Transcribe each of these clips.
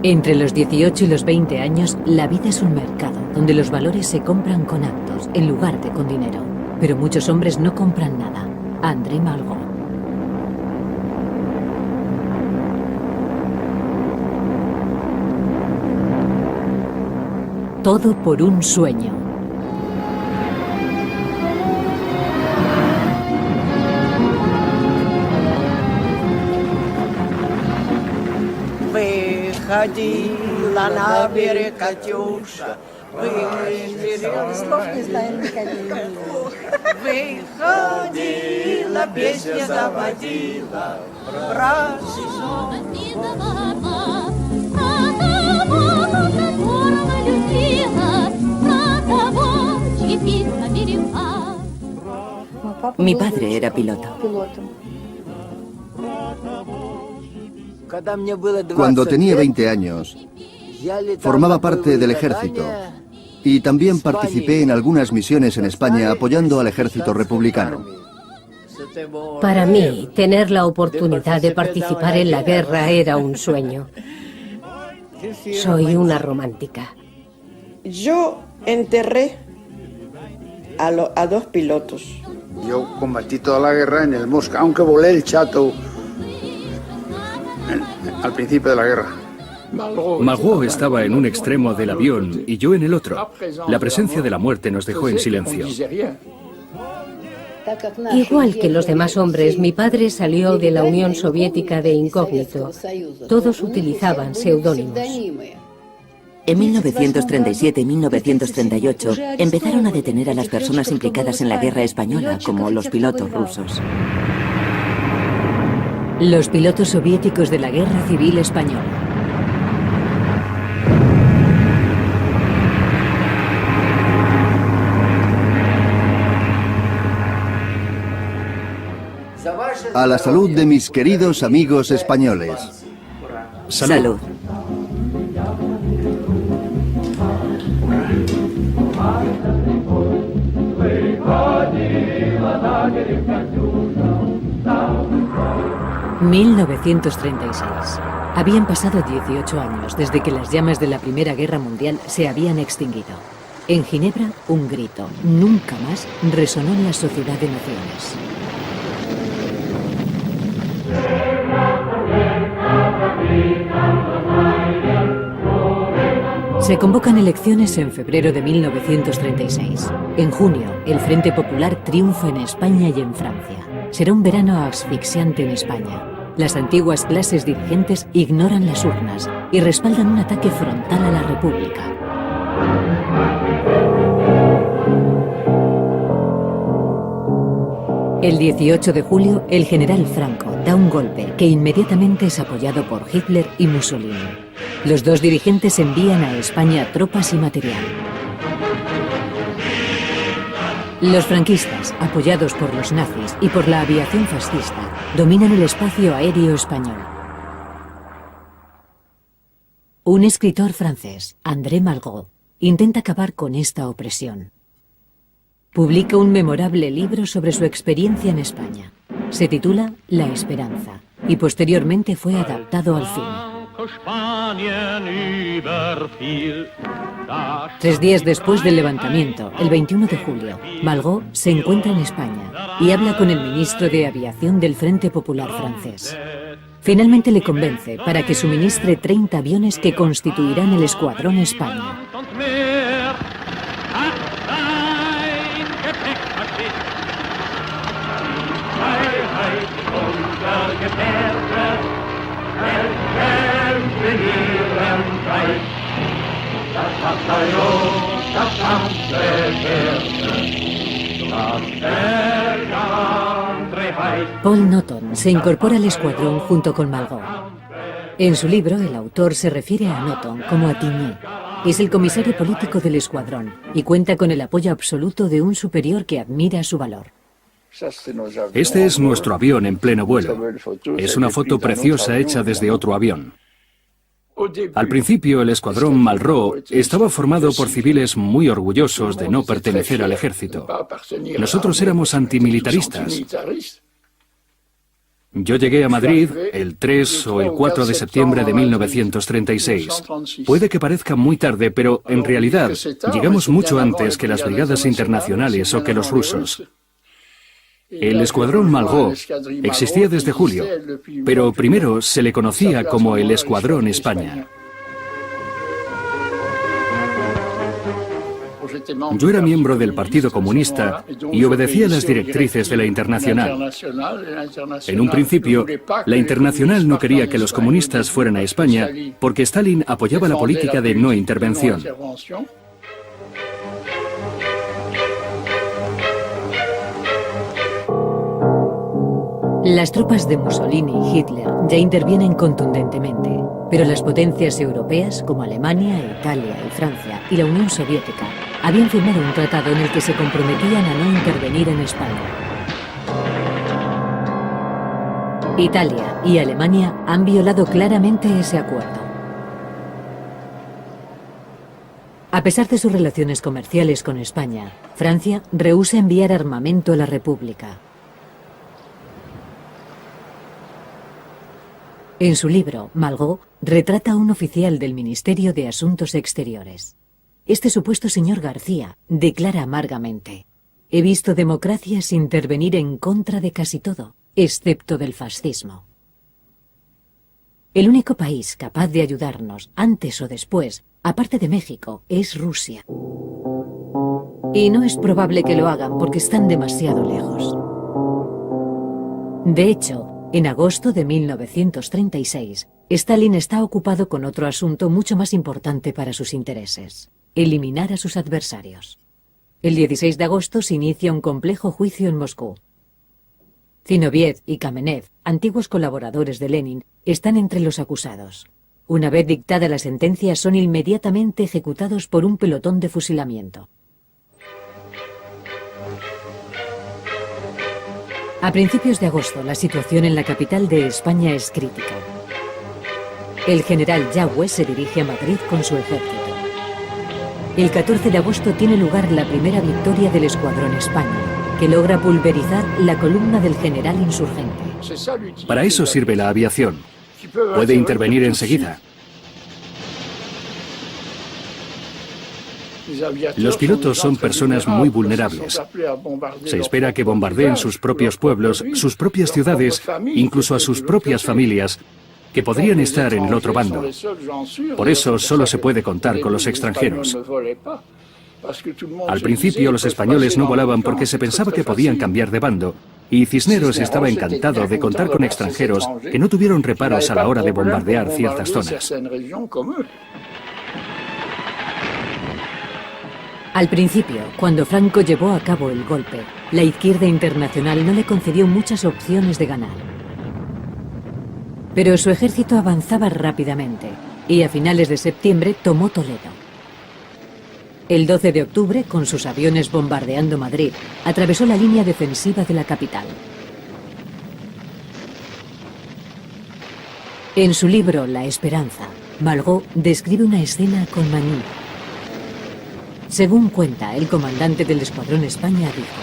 Entre los 18 y los 20 años, la vida es un mercado donde los valores se compran con actos en lugar de con dinero. Pero muchos hombres no compran nada. André Malraux. Todo por un sueño. Выходила на берег Катюша, выходила, песня заводила, Mi padre era piloto. Cuando tenía 20 años, formaba parte del ejército y también participé en algunas misiones en España apoyando al ejército republicano. Para mí, tener la oportunidad de participar en la guerra era un sueño. Soy una romántica. Yo enterré a 2 pilotos. Yo combatí toda la guerra en el Mosca, aunque volé el Chateau al principio de la guerra. Malraux estaba en un extremo del avión y yo en el otro. La presencia de la muerte nos dejó en silencio. Igual que los demás hombres, mi padre salió de la Unión Soviética de incógnito. Todos utilizaban seudónimos. En 1937 y 1938 empezaron a detener a las personas implicadas en la guerra española, como los pilotos rusos. Los pilotos soviéticos de la Guerra Civil Española. A la salud de mis queridos amigos españoles. Salud. ...1936. Habían pasado 18 años desde que las llamas de la Primera Guerra Mundial se habían extinguido. En Ginebra, un grito, nunca más, resonó en la Sociedad de Naciones. Se convocan elecciones en febrero de 1936. En junio, el Frente Popular triunfa en España y en Francia. Será un verano asfixiante en España. Las antiguas clases dirigentes ignoran las urnas y respaldan un ataque frontal a la República. El 18 de julio, el general Franco da un golpe que inmediatamente es apoyado por Hitler y Mussolini. Los dos dirigentes envían a España tropas y material. Los franquistas, apoyados por los nazis y por la aviación fascista, dominan el espacio aéreo español. Un escritor francés, André Malraux, intenta acabar con esta opresión. Publica un memorable libro sobre su experiencia en España. Se titula La Esperanza y posteriormente fue adaptado al cine. 3 días después del levantamiento, el 21 de julio, Malraux se encuentra en España y habla con el ministro de Aviación del Frente Popular francés. Finalmente le convence para que suministre 30 aviones que constituirán el Escuadrón España. Paul Nothomb se incorpora al escuadrón junto con Malraux. En su libro, el autor se refiere a Nothomb como Attigny. Es el comisario político del escuadrón y cuenta con el apoyo absoluto de un superior que admira su valor. Este es nuestro avión en pleno vuelo. Es una foto preciosa hecha desde otro avión. Al principio, el escuadrón Malraux estaba formado por civiles muy orgullosos de no pertenecer al ejército. Nosotros éramos antimilitaristas. Yo llegué a Madrid el 3 o el 4 de septiembre de 1936. Puede que parezca muy tarde, pero en realidad llegamos mucho antes que las brigadas internacionales o que los rusos. El escuadrón Malraux existía desde julio, pero primero se le conocía como el Escuadrón España. Yo era miembro del Partido Comunista y obedecía las directrices de la Internacional. En un principio, la Internacional no quería que los comunistas fueran a España porque Stalin apoyaba la política de no intervención. Las tropas de Mussolini y Hitler ya intervienen contundentemente, pero las potencias europeas como Alemania, Italia y Francia y la Unión Soviética habían firmado un tratado en el que se comprometían a no intervenir en España. Italia y Alemania han violado claramente ese acuerdo. A pesar de sus relaciones comerciales con España, Francia rehúsa enviar armamento a la República. En su libro, Malraux retrata a un oficial del Ministerio de Asuntos Exteriores. Este supuesto señor García declara amargamente: he visto democracias intervenir en contra de casi todo, excepto del fascismo. El único país capaz de ayudarnos, antes o después, aparte de México, es Rusia. Y no es probable que lo hagan porque están demasiado lejos. De hecho, en agosto de 1936, Stalin está ocupado con otro asunto mucho más importante para sus intereses: eliminar a sus adversarios. El 16 de agosto se inicia un complejo juicio en Moscú. Zinoviev y Kamenev, antiguos colaboradores de Lenin, están entre los acusados. Una vez dictada la sentencia, son inmediatamente ejecutados por un pelotón de fusilamiento. A principios de agosto, la situación en la capital de España es crítica. El general Yagüe se dirige a Madrid con su ejército. El 14 de agosto tiene lugar la primera victoria del Escuadrón España, que logra pulverizar la columna del general insurgente. Para eso sirve la aviación. Puede intervenir enseguida. Los pilotos son personas muy vulnerables. Se espera que bombardeen sus propios pueblos, sus propias ciudades, incluso a sus propias familias, que podrían estar en el otro bando. Por eso solo se puede contar con los extranjeros. Al principio los españoles no volaban porque se pensaba que podían cambiar de bando, y Cisneros estaba encantado de contar con extranjeros que no tuvieron reparos a la hora de bombardear ciertas zonas. Al principio, cuando Franco llevó a cabo el golpe, la izquierda internacional no le concedió muchas opciones de ganar. Pero su ejército avanzaba rápidamente y a finales de septiembre tomó Toledo. El 12 de octubre, con sus aviones bombardeando Madrid, atravesó la línea defensiva de la capital. En su libro La Esperanza, Malraux describe una escena con Magny. Según cuenta, el comandante del Escuadrón España dijo: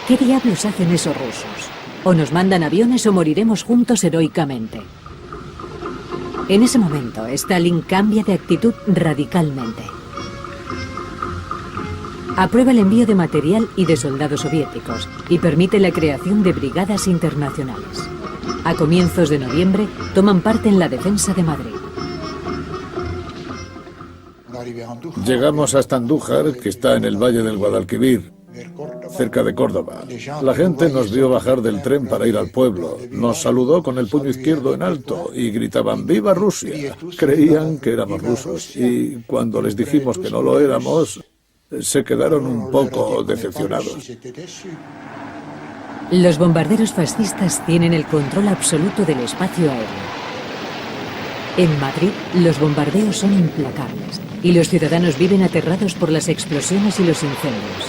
¿qué diablos hacen esos rusos? O nos mandan aviones o moriremos juntos heroicamente. En ese momento, Stalin cambia de actitud radicalmente. Aprueba el envío de material y de soldados soviéticos y permite la creación de brigadas internacionales. A comienzos de noviembre, toman parte en la defensa de Madrid. Llegamos hasta Andújar, que está en el valle del Guadalquivir, cerca de Córdoba. La gente nos vio bajar del tren para ir al pueblo. Nos saludó con el puño izquierdo en alto y gritaban ¡Viva Rusia! Creían que éramos rusos y cuando les dijimos que no lo éramos, se quedaron un poco decepcionados. Los bombarderos fascistas tienen el control absoluto del espacio aéreo. En Madrid, los bombardeos son implacables y los ciudadanos viven aterrados por las explosiones y los incendios.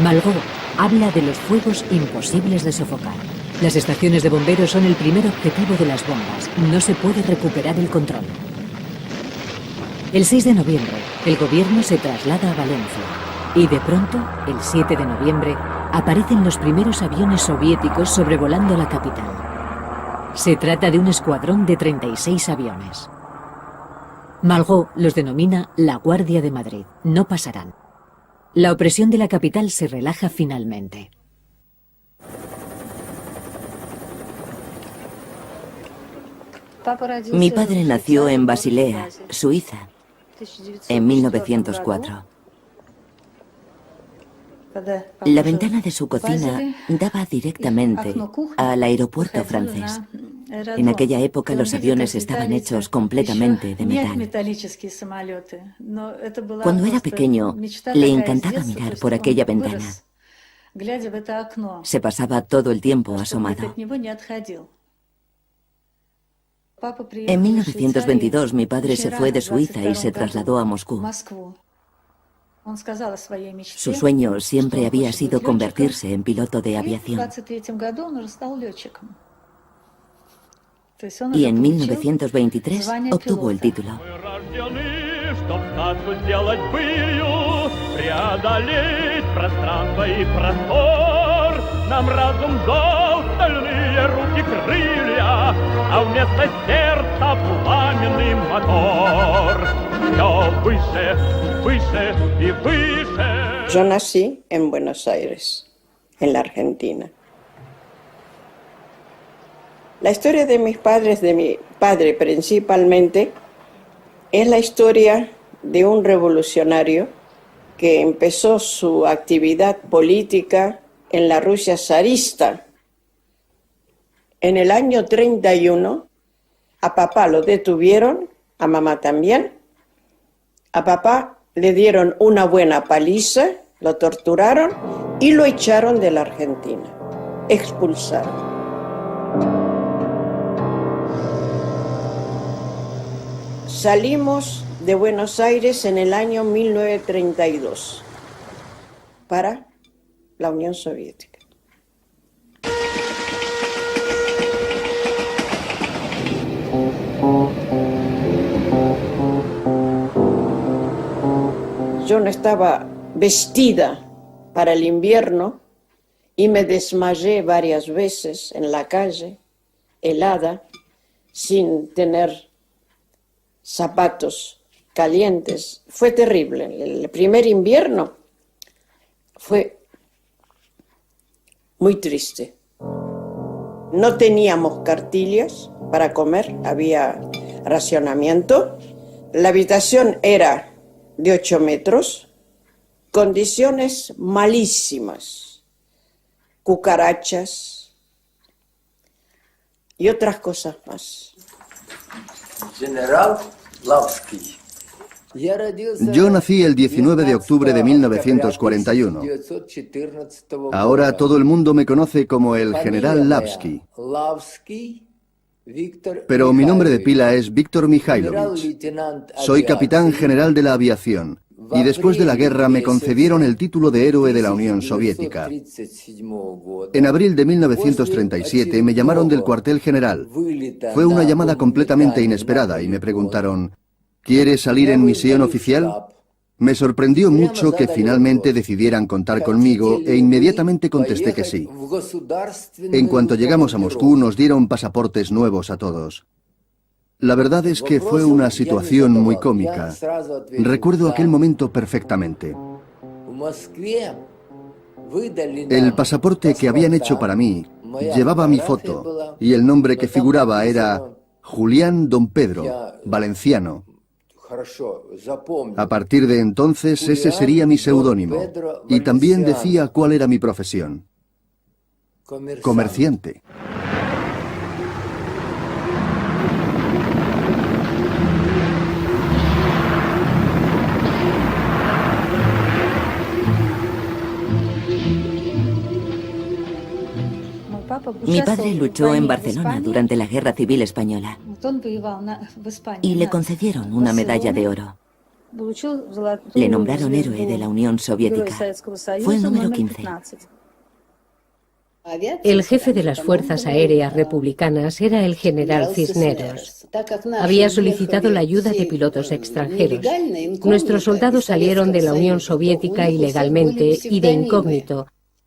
Malraux habla de los fuegos imposibles de sofocar. Las estaciones de bomberos son el primer objetivo de las bombas. No se puede recuperar el control. El 6 de noviembre, el gobierno se traslada a Valencia y de pronto, el 7 de noviembre, aparecen los primeros aviones soviéticos sobrevolando la capital. Se trata de un escuadrón de 36 aviones. Malraux los denomina la Guardia de Madrid. No pasarán. La opresión de la capital se relaja finalmente. Mi padre nació en Basilea, Suiza, en 1904. La ventana de su cocina daba directamente al aeropuerto francés. En aquella época los aviones estaban hechos completamente de metal. Cuando era pequeño, le encantaba mirar por aquella ventana. Se pasaba todo el tiempo asomado. En 1922 mi padre se fue de Suiza y se trasladó a Moscú. Su sueño siempre había sido convertirse en piloto de aviación. Y en 1923 obtuvo el título. Yo nací en Buenos Aires, en la Argentina. La historia de mis padres, de mi padre principalmente, es la historia de un revolucionario que empezó su actividad política en la Rusia zarista. En el año 31, a papá lo detuvieron, a mamá también. A papá le dieron una buena paliza, lo torturaron y lo echaron de la Argentina, expulsaron. Salimos de Buenos Aires en el año 1932 para la Unión Soviética. Yo no estaba vestida para el invierno y me desmayé varias veces en la calle, helada, sin tener zapatos calientes. Fue terrible. El primer invierno fue muy triste. No teníamos cartillas para comer, había racionamiento. La habitación era de 8 metros, condiciones malísimas, cucarachas y otras cosas más. General Lavsky. Yo nací el 19 de octubre de 1941. Ahora todo el mundo me conoce como el general Lavsky. Pero mi nombre de pila es Víctor Mikhailovich. Soy capitán general de la aviación y después de la guerra me concedieron el título de héroe de la Unión Soviética. En abril de 1937 me llamaron del cuartel general. Fue una llamada completamente inesperada y me preguntaron: ¿quieres salir en misión oficial? Me sorprendió mucho que finalmente decidieran contar conmigo e inmediatamente contesté que sí. En cuanto llegamos a Moscú nos dieron pasaportes nuevos a todos. La verdad es que fue una situación muy cómica. Recuerdo aquel momento perfectamente. El pasaporte que habían hecho para mí llevaba mi foto y el nombre que figuraba era Julián Don Pedro, valenciano. A partir de entonces ese sería mi seudónimo y también decía cuál era mi profesión: comerciante. Mi padre luchó en Barcelona durante la Guerra Civil Española y le concedieron una medalla de oro. Le nombraron héroe de la Unión Soviética. Fue el número 15. El jefe de las fuerzas aéreas republicanas era el general Cisneros. Había solicitado la ayuda de pilotos extranjeros. Nuestros soldados salieron de la Unión Soviética ilegalmente y de incógnito,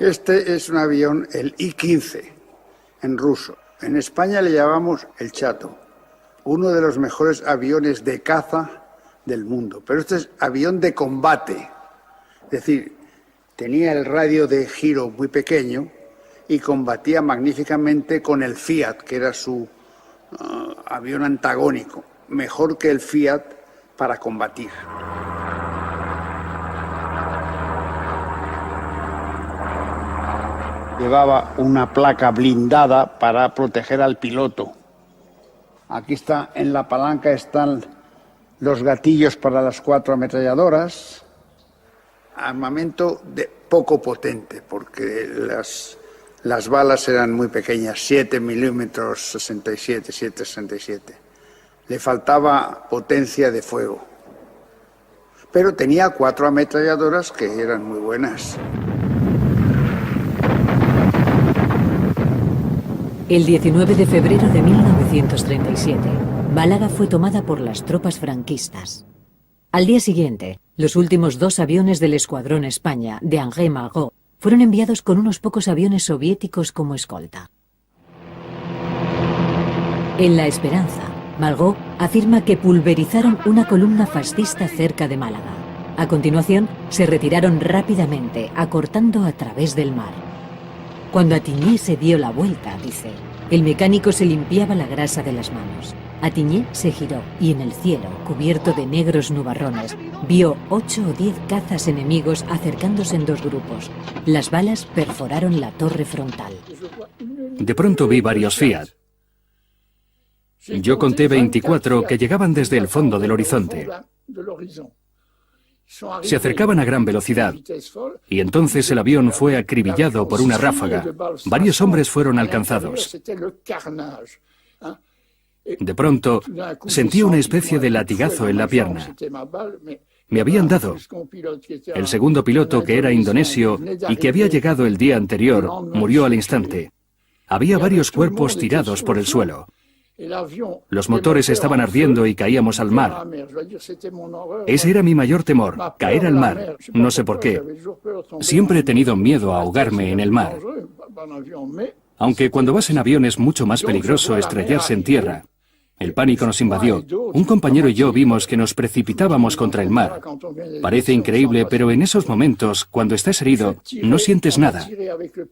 Este es un avión, el I-15, en ruso. En España le llamamos el Chato, uno de los mejores aviones de caza del mundo. Pero este es avión de combate, es decir, tenía el radio de giro muy pequeño y combatía magníficamente con el Fiat, que era su avión antagónico, mejor que el Fiat para combatir. Llevaba una placa blindada para proteger al piloto. Aquí está, en la palanca están los gatillos para las 4 ametralladoras. Armamento poco potente, porque las balas eran muy pequeñas, 7 milímetros 67, 7,67. Le faltaba potencia de fuego. Pero tenía 4 ametralladoras que eran muy buenas. El 19 de febrero de 1937, Málaga fue tomada por las tropas franquistas. Al día siguiente, los últimos 2 aviones del Escuadrón España de Henri Malraux fueron enviados con unos pocos aviones soviéticos como escolta. En La Esperanza, Malraux afirma que pulverizaron una columna fascista cerca de Málaga. A continuación, se retiraron rápidamente, acortando a través del mar. Cuando Attigné se dio la vuelta, dice, el mecánico se limpiaba la grasa de las manos. Attigné se giró y en el cielo, cubierto de negros nubarrones, vio 8 o 10 cazas enemigos acercándose en 2 grupos. Las balas perforaron la torre frontal. De pronto vi varios Fiat. Yo conté 24 que llegaban desde el fondo del horizonte. Se acercaban a gran velocidad y entonces el avión fue acribillado por una ráfaga. Varios hombres fueron alcanzados. De pronto sentí una especie de latigazo en la pierna. Me habían dado. El segundo piloto, que era indonesio y que había llegado el día anterior, murió al instante. Había varios cuerpos tirados por el suelo. Los motores estaban ardiendo y caíamos al mar. Ese era mi mayor temor, caer al mar. No sé por qué. Siempre he tenido miedo a ahogarme en el mar. Aunque cuando vas en avión es mucho más peligroso estrellarse en tierra. El pánico nos invadió. Un compañero y yo vimos que nos precipitábamos contra el mar. Parece increíble, pero en esos momentos, cuando estás herido, no sientes nada.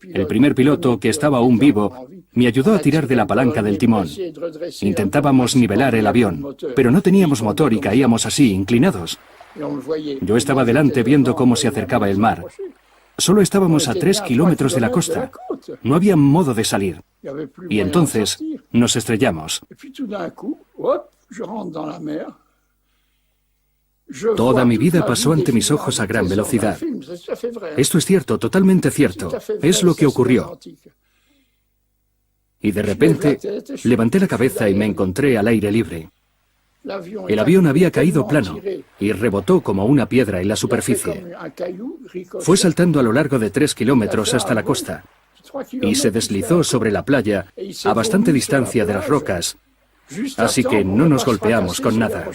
El primer piloto, que estaba aún vivo, me ayudó a tirar de la palanca del timón. Intentábamos nivelar el avión, pero no teníamos motor y caíamos así, inclinados. Yo estaba delante viendo cómo se acercaba el mar. Solo estábamos a 3 kilómetros de la costa. No había modo de salir. Y entonces nos estrellamos. Toda mi vida pasó ante mis ojos a gran velocidad. Esto es cierto, totalmente cierto. Es lo que ocurrió. Y de repente levanté la cabeza y me encontré al aire libre. El avión había caído plano y rebotó como una piedra en la superficie. Fue saltando a lo largo de 3 kilómetros hasta la costa y se deslizó sobre la playa a bastante distancia de las rocas, así que no nos golpeamos con nada.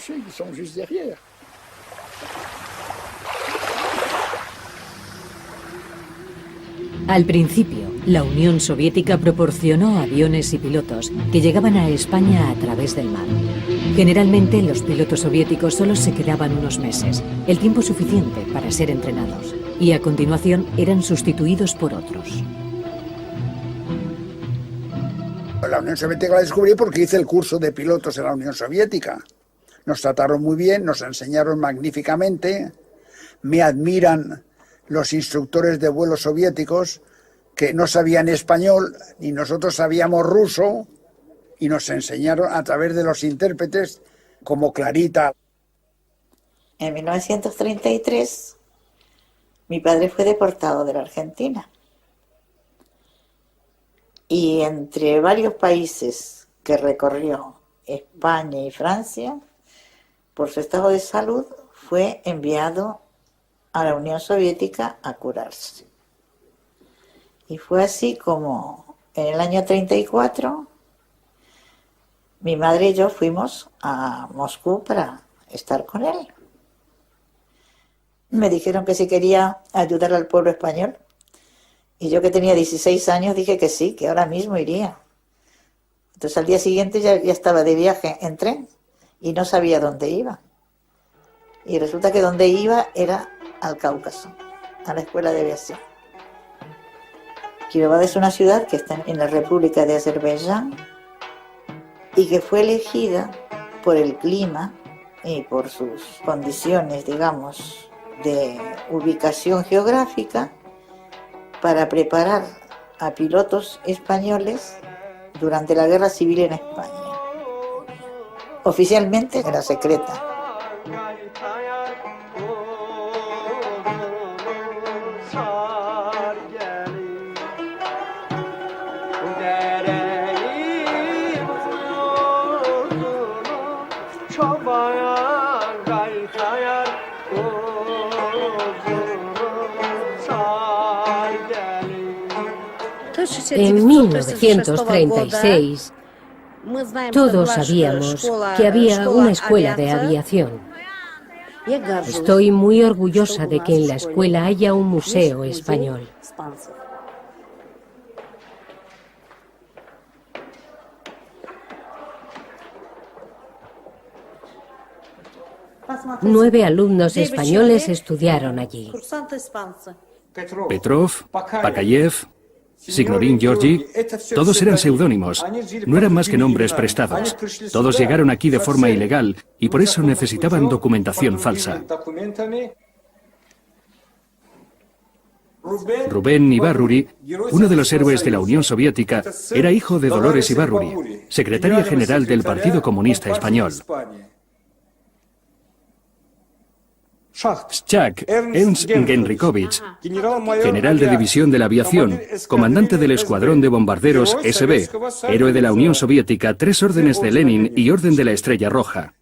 Al principio, la Unión Soviética proporcionó aviones y pilotos que llegaban a España a través del mar. Generalmente, los pilotos soviéticos solo se quedaban unos meses, el tiempo suficiente para ser entrenados, y a continuación eran sustituidos por otros. La Unión Soviética la descubrí porque hice el curso de pilotos en la Unión Soviética. Nos trataron muy bien, nos enseñaron magníficamente, me admiran los instructores de vuelo soviéticos que no sabían español ni nosotros sabíamos ruso y nos enseñaron a través de los intérpretes como Clarita. En 1933 mi padre fue deportado de la Argentina y entre varios países que recorrió, España y Francia, por su estado de salud fue enviado a la Unión Soviética a curarse. Y fue así como en el año 34 mi madre y yo fuimos a Moscú para estar con él. Me dijeron que si quería ayudar al pueblo español, Y yo, que tenía 16 años, dije que sí, que ahora mismo iría. Entonces al día siguiente ya estaba de viaje en tren y no sabía dónde iba. Y resulta que donde iba era al Cáucaso, a la Escuela de Aviación. Kirovad es una ciudad que está en la República de Azerbaiyán y que fue elegida por el clima y por sus condiciones, digamos, de ubicación geográfica para preparar a pilotos españoles durante la Guerra Civil en España. Oficialmente era secreta. En 1936, todos sabíamos que había una escuela de aviación. Estoy muy orgullosa de que en la escuela haya un museo español. Nueve alumnos españoles estudiaron allí. Petrov, Bakayev, Signorín Georgi, todos eran seudónimos, no eran más que nombres prestados. Todos llegaron aquí de forma ilegal y por eso necesitaban documentación falsa. Rubén Ibarruri, uno de los héroes de la Unión Soviética, era hijo de Dolores Ibarruri, secretaria general del Partido Comunista Español. Schak Ernst Genrikhovich, general de división de la aviación, comandante del escuadrón de bombarderos SB, héroe de la Unión Soviética, 3 órdenes de Lenin y orden de la Estrella Roja.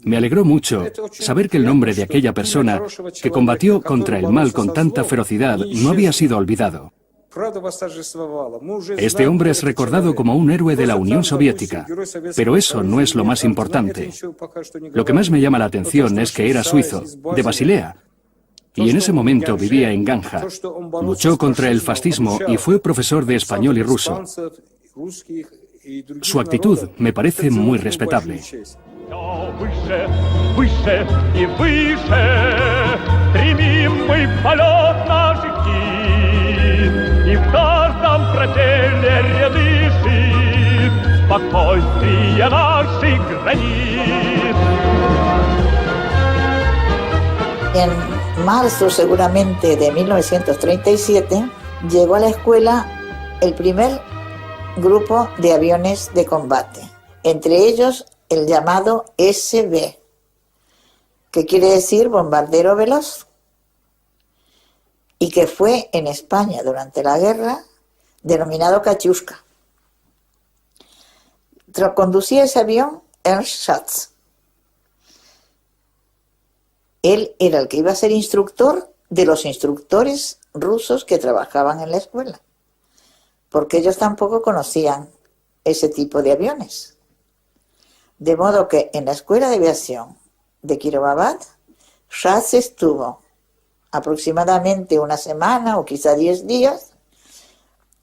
Me alegró mucho saber que el nombre de aquella persona que combatió contra el mal con tanta ferocidad no había sido olvidado. Este hombre es recordado como un héroe de la Unión Soviética, pero eso no es lo más importante. Lo que más me llama la atención es que era suizo, de Basilea, y en ese momento vivía en Ganja. Luchó contra el fascismo y fue profesor de español y ruso. Su actitud me parece muy respetable. En marzo, seguramente, de 1937, llegó a la escuela el primer grupo de aviones de combate, entre ellos el llamado SB, que quiere decir bombardero veloz, y que fue en España durante la guerra denominado Katyushka. Conducía ese avión Ernst Schatz. Él era el que iba a ser instructor de los instructores rusos que trabajaban en la escuela, porque ellos tampoco conocían ese tipo de aviones. De modo que en la escuela de aviación de Kirovad, Schatz estuvo aproximadamente una semana o quizá 10 días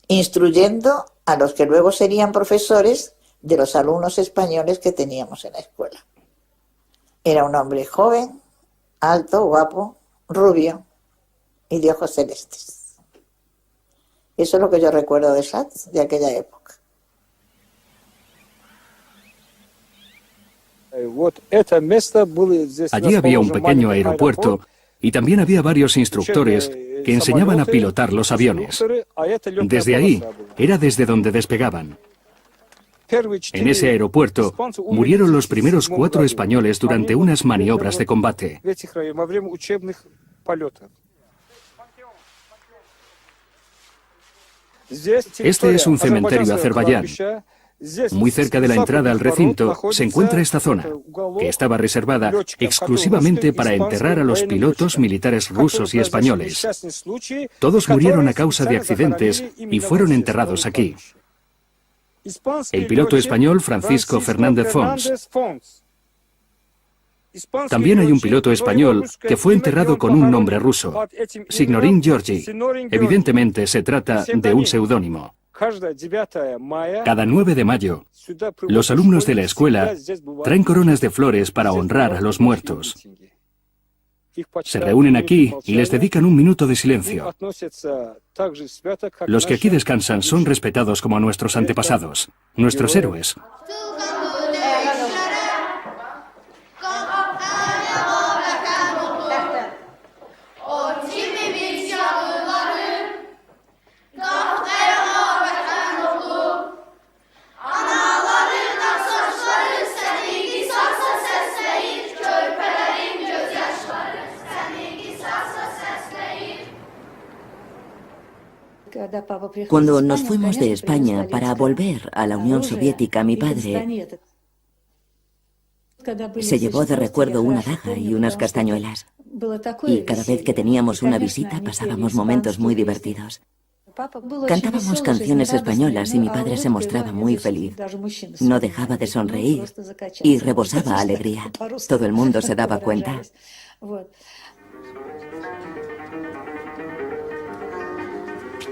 instruyendo a los que luego serían profesores de los alumnos españoles que teníamos en la escuela. Era un hombre joven, alto, guapo, rubio y de ojos celestes. Eso es lo que yo recuerdo de Schatz de aquella época. Allí había un pequeño aeropuerto y también había varios instructores que enseñaban a pilotar los aviones. Desde ahí era desde donde despegaban. En ese aeropuerto murieron los primeros 4 españoles durante unas maniobras de combate. Este es un cementerio de Azerbaiyán. Muy cerca de la entrada al recinto se encuentra esta zona, que estaba reservada exclusivamente para enterrar a los pilotos militares rusos y españoles. Todos murieron a causa de accidentes y fueron enterrados aquí. El piloto español Francisco Fernández Fons, También hay un piloto español que fue enterrado con un nombre ruso, Signorin Georgi. Evidentemente se trata de un seudónimo. Cada 9 de mayo, los alumnos de la escuela traen coronas de flores para honrar a los muertos. Se reúnen aquí y les dedican un minuto de silencio. Los que aquí descansan son respetados como nuestros antepasados, nuestros héroes. Cuando nos fuimos de España para volver a la Unión Soviética, mi padre se llevó de recuerdo una daga y unas castañuelas. Y cada vez que teníamos una visita pasábamos momentos muy divertidos. Cantábamos canciones españolas y mi padre se mostraba muy feliz. No dejaba de sonreír y rebosaba alegría. Todo el mundo se daba cuenta.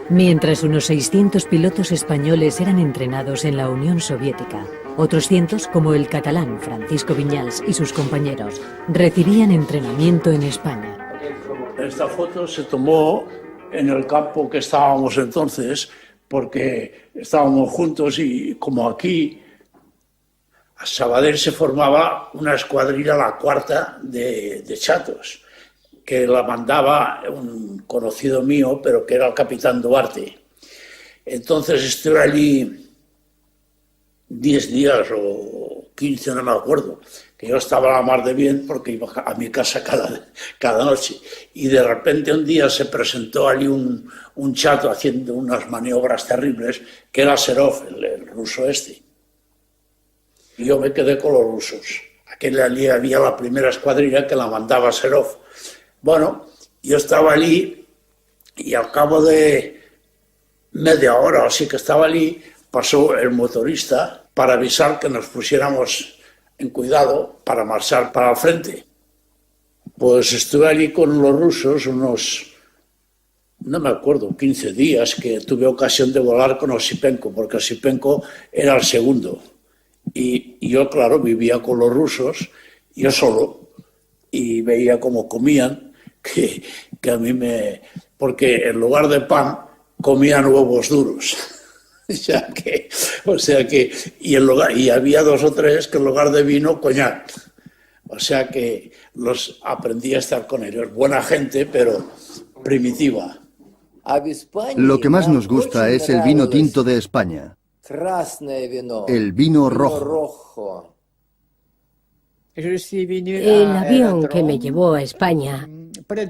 Mientras unos 600 pilotos españoles eran entrenados en la Unión Soviética, otros cientos, como el catalán Francisco Viñals y sus compañeros, recibían entrenamiento en España. Esta foto se tomó en el campo que estábamos entonces, porque estábamos juntos y como aquí, a Sabadell se formaba una escuadrilla, la cuarta de chatos, que la mandaba un conocido mío, pero que era el capitán Duarte. Entonces estuve allí 10 días o 15, no me acuerdo, que yo estaba a la mar de bien porque iba a mi casa cada noche. Y de repente un día se presentó allí un chato haciendo unas maniobras terribles, que era Serov, el ruso este. Y yo me quedé con los rusos. Allí había la primera escuadrilla que la mandaba Serov. Bueno, yo estaba allí y al cabo de media hora o así que estaba allí, pasó el motorista para avisar que nos pusiéramos en cuidado para marchar para el frente. Pues estuve allí con los rusos unos, no me acuerdo, 15 días, que tuve ocasión de volar con Osipenko, porque Osipenko era el segundo. Y yo, claro, vivía con los rusos, yo solo, y veía cómo comían, que a mí me... Porque en lugar de pan comían huevos duros. O sea que y había 2 o 3 que en lugar de vino, coñac. O sea que los aprendí a estar con ellos. Buena gente, pero primitiva. Lo que más nos gusta es el vino tinto de España. El vino rojo. El avión que me llevó a España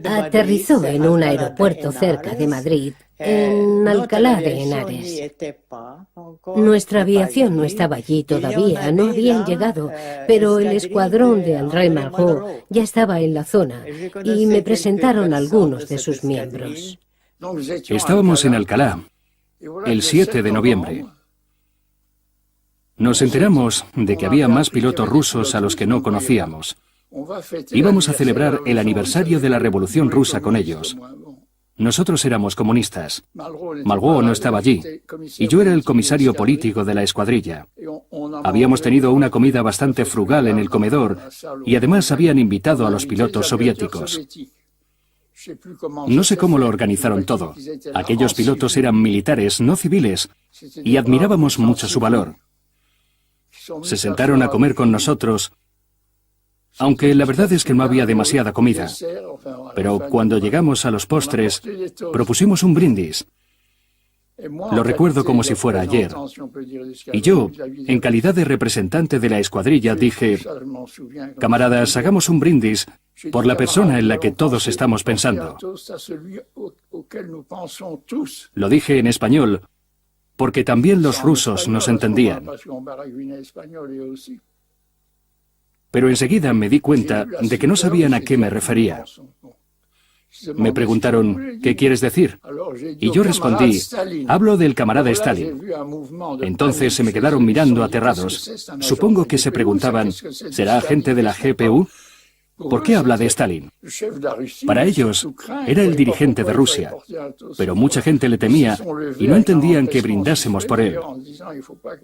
aterrizó en un aeropuerto cerca de Madrid, en Alcalá de Henares. Nuestra aviación no estaba allí todavía, no habían llegado, pero el escuadrón de André Malraux ya estaba en la zona y me presentaron a algunos de sus miembros. Estábamos en Alcalá el 7 de noviembre. Nos enteramos de que había más pilotos rusos a los que no conocíamos. Íbamos a celebrar el aniversario de la Revolución Rusa con ellos. Nosotros éramos comunistas. Malraux no estaba allí, y yo era el comisario político de la escuadrilla. Habíamos tenido una comida bastante frugal en el comedor, y además habían invitado a los pilotos soviéticos. No sé cómo lo organizaron todo. Aquellos pilotos eran militares, no civiles, y admirábamos mucho su valor. Se sentaron a comer con nosotros, aunque la verdad es que no había demasiada comida. Pero cuando llegamos a los postres, propusimos un brindis. Lo recuerdo como si fuera ayer. Y yo, en calidad de representante de la escuadrilla, dije: camaradas, hagamos un brindis por la persona en la que todos estamos pensando. Lo dije en español, porque también los rusos nos entendían. Pero enseguida me di cuenta de que no sabían a qué me refería. Me preguntaron: ¿qué quieres decir? Y yo respondí: hablo del camarada Stalin. Entonces se me quedaron mirando aterrados. Supongo que se preguntaban: ¿será agente de la GPU? ¿Por qué habla de Stalin? Para ellos, era el dirigente de Rusia, pero mucha gente le temía y no entendían que brindásemos por él.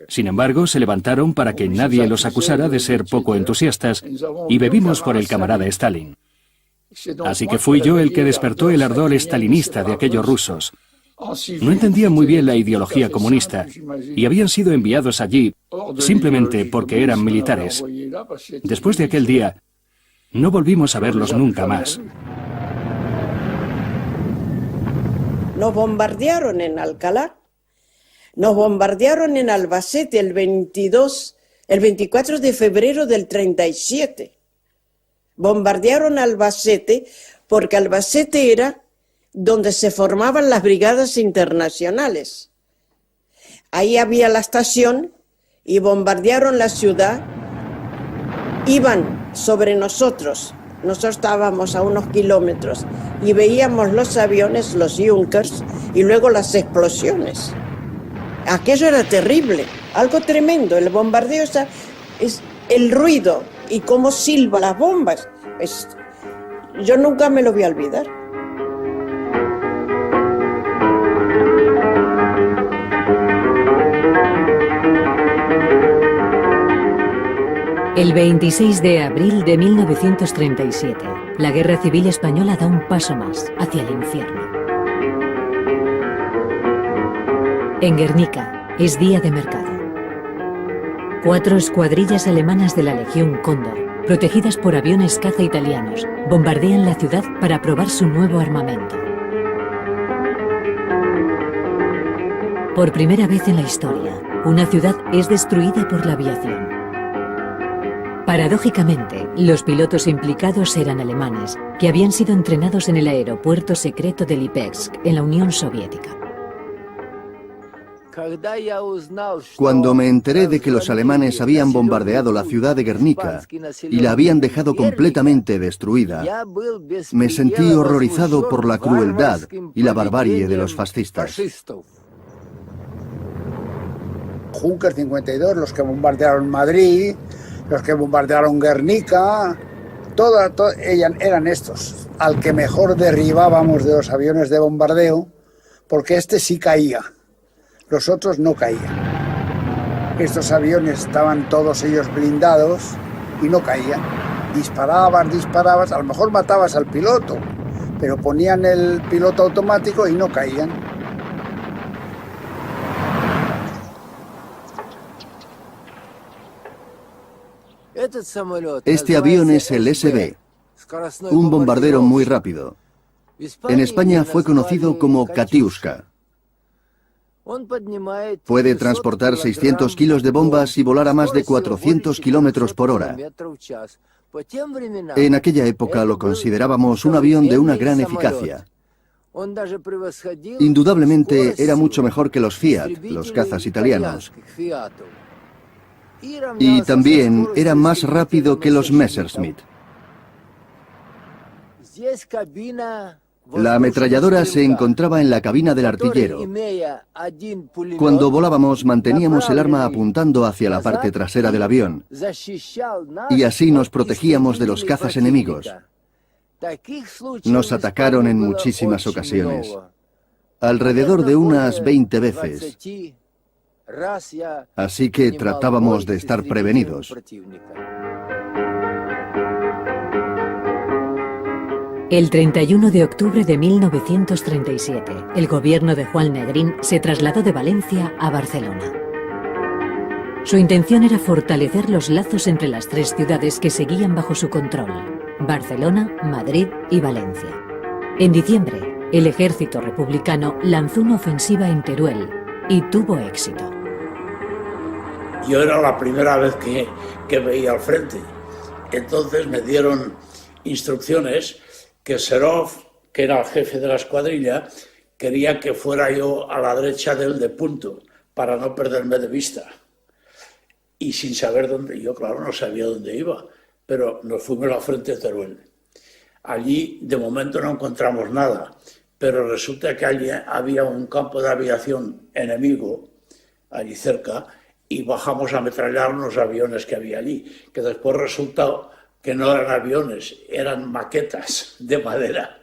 Sin embargo, se levantaron para que nadie los acusara de ser poco entusiastas y bebimos por el camarada Stalin. Así que fui yo el que despertó el ardor stalinista de aquellos rusos. No entendían muy bien la ideología comunista y habían sido enviados allí simplemente porque eran militares. Después de aquel día, no volvimos a verlos nunca más. Nos bombardearon en Alcalá, nos bombardearon en Albacete el 24 de febrero del 37. Bombardearon Albacete porque Albacete era donde se formaban las brigadas internacionales. Ahí había la estación y bombardearon la ciudad. Iban sobre nosotros estábamos a unos kilómetros y veíamos los aviones, los Junkers y luego las explosiones. Aquello era terrible, algo tremendo. El bombardeo es el ruido y cómo silban las bombas. Yo nunca me lo voy a olvidar. El 26 de abril de 1937, la Guerra Civil Española da un paso más hacia el infierno. En Guernica es día de mercado. 4 escuadrillas alemanas de la Legión Cóndor, protegidas por aviones caza italianos, bombardean la ciudad para probar su nuevo armamento. Por primera vez en la historia, una ciudad es destruida por la aviación. Paradójicamente, los pilotos implicados eran alemanes, que habían sido entrenados en el aeropuerto secreto de Lipetsk, en la Unión Soviética. Cuando me enteré de que los alemanes habían bombardeado la ciudad de Guernica y la habían dejado completamente destruida, me sentí horrorizado por la crueldad y la barbarie de los fascistas. Junker 52, los que bombardearon Madrid, los que bombardearon Guernica, eran estos, al que mejor derribábamos de los aviones de bombardeo, porque este sí caía, los otros no caían. Estos aviones estaban todos ellos blindados y no caían. Disparabas, a lo mejor matabas al piloto, pero ponían el piloto automático y no caían. Este avión es el SB, un bombardero muy rápido. En España fue conocido como Katiuska. Puede transportar 600 kilos de bombas y volar a más de 400 kilómetros por hora. En aquella época lo considerábamos un avión de una gran eficacia. Indudablemente era mucho mejor que los Fiat, los cazas italianos. Y también era más rápido que los Messerschmitt. La ametralladora se encontraba en la cabina del artillero. Cuando volábamos manteníamos el arma apuntando hacia la parte trasera del avión y así nos protegíamos de los cazas enemigos. Nos atacaron en muchísimas ocasiones, alrededor de unas 20 veces. Así que tratábamos de estar prevenidos. El 31 de octubre de 1937, el gobierno de Juan Negrín se trasladó de Valencia a Barcelona. Su intención era fortalecer los lazos entre las 3 ciudades que seguían bajo su control: Barcelona, Madrid y Valencia. En diciembre, el ejército republicano lanzó una ofensiva en Teruel y tuvo éxito. Yo era la primera vez que veía al frente. Entonces me dieron instrucciones que Serov, que era el jefe de la escuadrilla, quería que fuera yo a la derecha de él de punto, para no perderme de vista. Y sin saber dónde, yo claro no sabía dónde iba, pero nos fuimos al frente de Teruel. Allí de momento no encontramos nada, pero resulta que allí había un campo de aviación enemigo, allí cerca, y bajamos a ametrallar unos aviones que había allí, que después resultó que no eran aviones, eran maquetas de madera.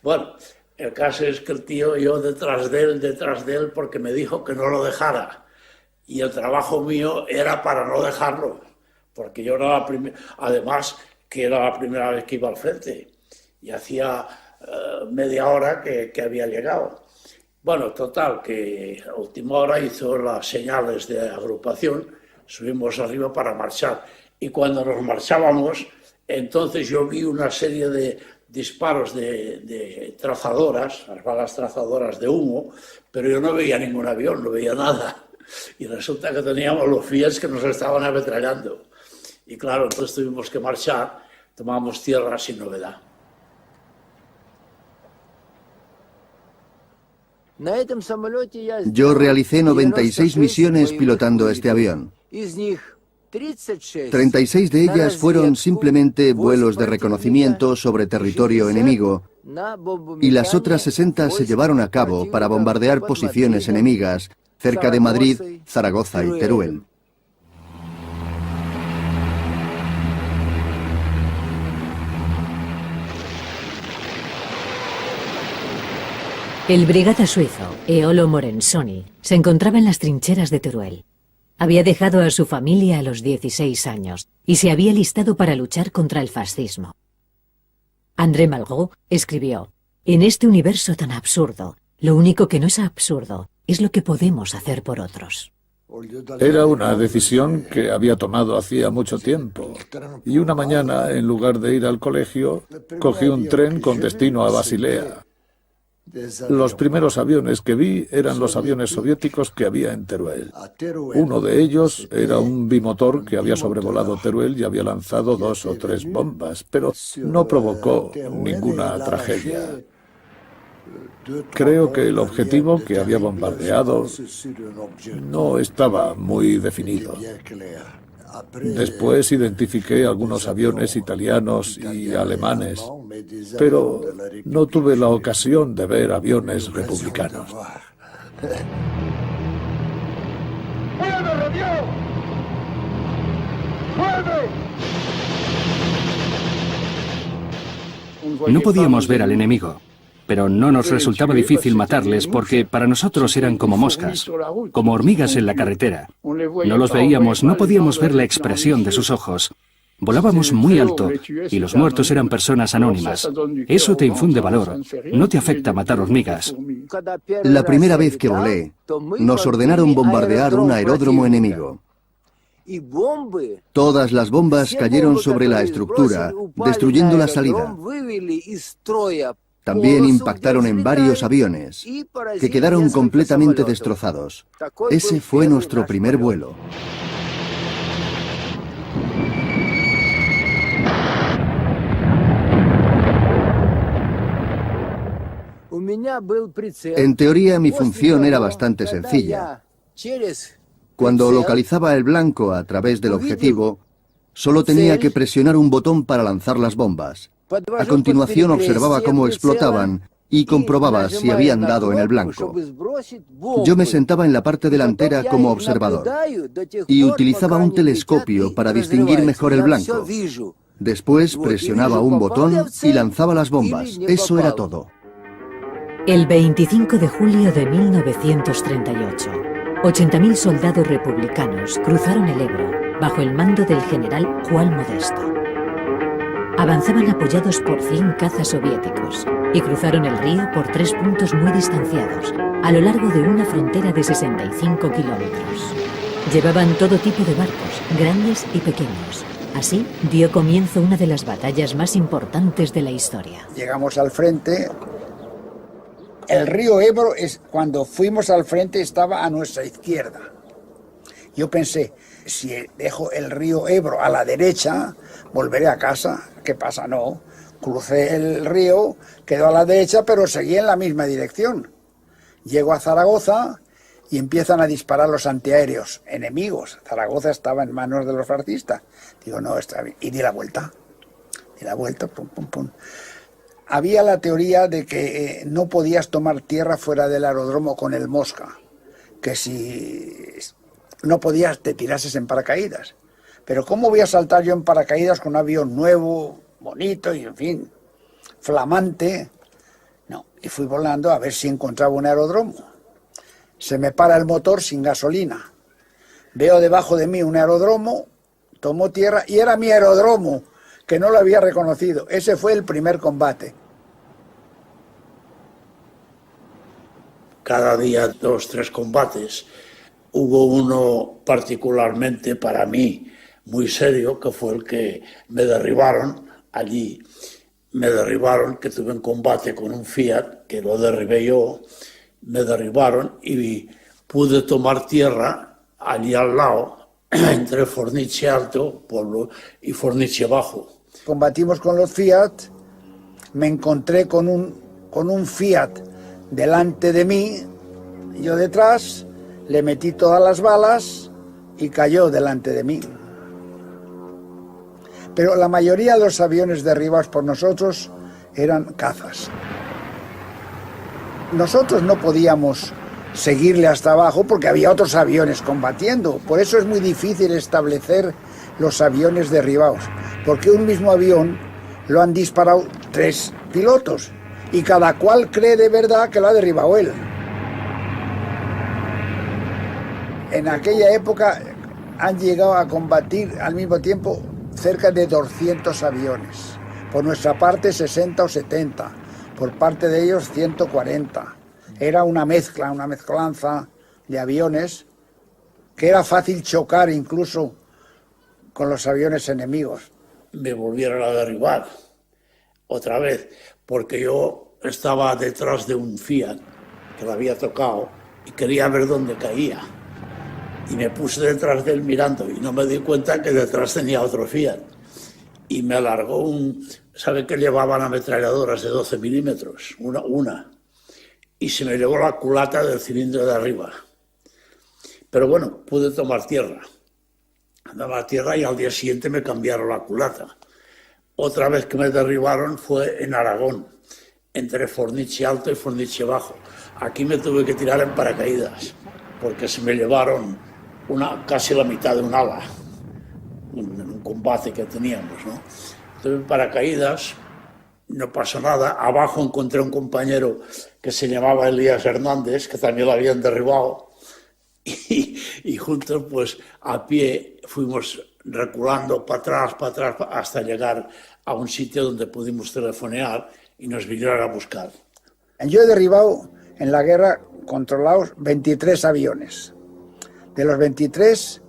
Bueno, el caso es que el tío, yo detrás de él, porque me dijo que no lo dejara. Y el trabajo mío era para no dejarlo, porque yo era además que era la primera vez que iba al frente. Y hacía media hora que había llegado. Bueno, total, que a última hora hizo las señales de agrupación, subimos arriba para marchar. Y cuando nos marchábamos, entonces yo vi una serie de disparos de trazadoras, las balas trazadoras de humo, pero yo no veía ningún avión, no veía nada. Y resulta que teníamos los Fiat que nos estaban ametrallando. Y claro, entonces tuvimos que marchar, tomamos tierra sin novedad. Yo realicé 96 misiones pilotando este avión. 36 de ellas fueron simplemente vuelos de reconocimiento sobre territorio enemigo y las otras 60 se llevaron a cabo para bombardear posiciones enemigas cerca de Madrid, Zaragoza y Teruel. El brigada suizo, Eolo Morenzoni, se encontraba en las trincheras de Teruel. Había dejado a su familia a los 16 años y se había alistado para luchar contra el fascismo. André Malraux escribió: «En este universo tan absurdo, lo único que no es absurdo es lo que podemos hacer por otros». Era una decisión que había tomado hacía mucho tiempo. Y una mañana, en lugar de ir al colegio, cogí un tren con destino a Basilea. Los primeros aviones que vi eran los aviones soviéticos que había en Teruel. Uno de ellos era un bimotor que había sobrevolado Teruel y había lanzado 2 o 3 bombas, pero no provocó ninguna tragedia. Creo que el objetivo que había bombardeado no estaba muy definido. Después identifiqué algunos aviones italianos y alemanes, pero no tuve la ocasión de ver aviones republicanos. No podíamos ver al enemigo, pero no nos resultaba difícil matarles porque para nosotros eran como moscas, como hormigas en la carretera. No los veíamos, no podíamos ver la expresión de sus ojos. Volábamos muy alto y los muertos eran personas anónimas. Eso te infunde valor. No te afecta matar hormigas. La primera vez que volé, nos ordenaron bombardear un aeródromo enemigo. Todas las bombas cayeron sobre la estructura, destruyendo la salida. También impactaron en varios aviones, que quedaron completamente destrozados. Ese fue nuestro primer vuelo. En teoría, mi función era bastante sencilla. Cuando localizaba el blanco a través del objetivo, solo tenía que presionar un botón para lanzar las bombas. A continuación observaba cómo explotaban y comprobaba si habían dado en el blanco. Yo me sentaba en la parte delantera como observador y utilizaba un telescopio para distinguir mejor el blanco. Después presionaba un botón y lanzaba las bombas. Eso era todo. El 25 de julio de 1938, 80.000 soldados republicanos cruzaron el Ebro bajo el mando del general Juan Modesto. Avanzaban apoyados por 100 cazas soviéticos y cruzaron el río por 3 puntos muy distanciados, a lo largo de una frontera de 65 kilómetros. Llevaban todo tipo de barcos, grandes y pequeños. Así dio comienzo una de las batallas más importantes de la historia. Llegamos al frente. El río Ebro, cuando fuimos al frente, estaba a nuestra izquierda. Yo pensé, si dejo el río Ebro a la derecha, volveré a casa. ¿Qué pasa? No. Crucé el río, quedó a la derecha, pero seguí en la misma dirección. Llego a Zaragoza y empiezan a disparar los antiaéreos enemigos. Zaragoza estaba en manos de los fascistas. Digo, no, está bien. Y di la vuelta. Di la vuelta, pum, pum, pum. Había la teoría de que no podías tomar tierra fuera del aeródromo con el Mosca, que si no podías te tirases en paracaídas. Pero ¿cómo voy a saltar yo en paracaídas con un avión nuevo, bonito y, en fin, flamante? No, y fui volando a ver si encontraba un aeródromo. Se me para el motor sin gasolina. Veo debajo de mí un aeródromo, tomó tierra y era mi aeródromo, que no lo había reconocido. Ese fue el primer combate. Cada día 2, 3 combates. Hubo uno particularmente para mí muy serio, que fue el que me derribaron allí. Me derribaron, que tuve un combate con un Fiat, que lo derribé yo, me derribaron y pude tomar tierra allí al lado, entre Forniche Alto, pueblo, y Forniche Bajo. Combatimos con los Fiat, me encontré con un Fiat delante de mí, yo detrás, le metí todas las balas y cayó delante de mí. Pero la mayoría de los aviones derribados por nosotros eran cazas. Nosotros no podíamos seguirle hasta abajo porque había otros aviones combatiendo. Por eso es muy difícil establecer los aviones derribados, porque un mismo avión lo han disparado 3 pilotos y cada cual cree de verdad que lo ha derribado él. En aquella época han llegado a combatir al mismo tiempo cerca de 200 aviones. Por nuestra parte 60 o 70, por parte de ellos 140. Era una mezclanza de aviones que era fácil chocar incluso con los aviones enemigos. Me volvieron a derribar otra vez, porque yo estaba detrás de un Fiat que lo había tocado y quería ver dónde caía. Y me puse detrás de él mirando y no me di cuenta que detrás tenía otro Fiat. Y me alargó ¿sabe que llevaban ametralladoras de 12 milímetros? Una. Y se me llevó la culata del cilindro de arriba. Pero bueno, pude tomar tierra. Andaba a tierra y al día siguiente me cambiaron la culata. Otra vez que me derribaron fue en Aragón, entre Forniche Alto y Forniche Bajo. Aquí me tuve que tirar en paracaídas, porque se me llevaron casi la mitad de un ala, un combate que teníamos, ¿no? Entonces en paracaídas no pasó nada. Abajo encontré un compañero que se llamaba Elías Hernández, que también lo habían derribado, y juntos pues a pie fuimos reculando para atrás, hasta llegar a un sitio donde pudimos telefonear y nos vinieron a buscar. Yo he derribado en la guerra controlados 23 aviones. De los 23,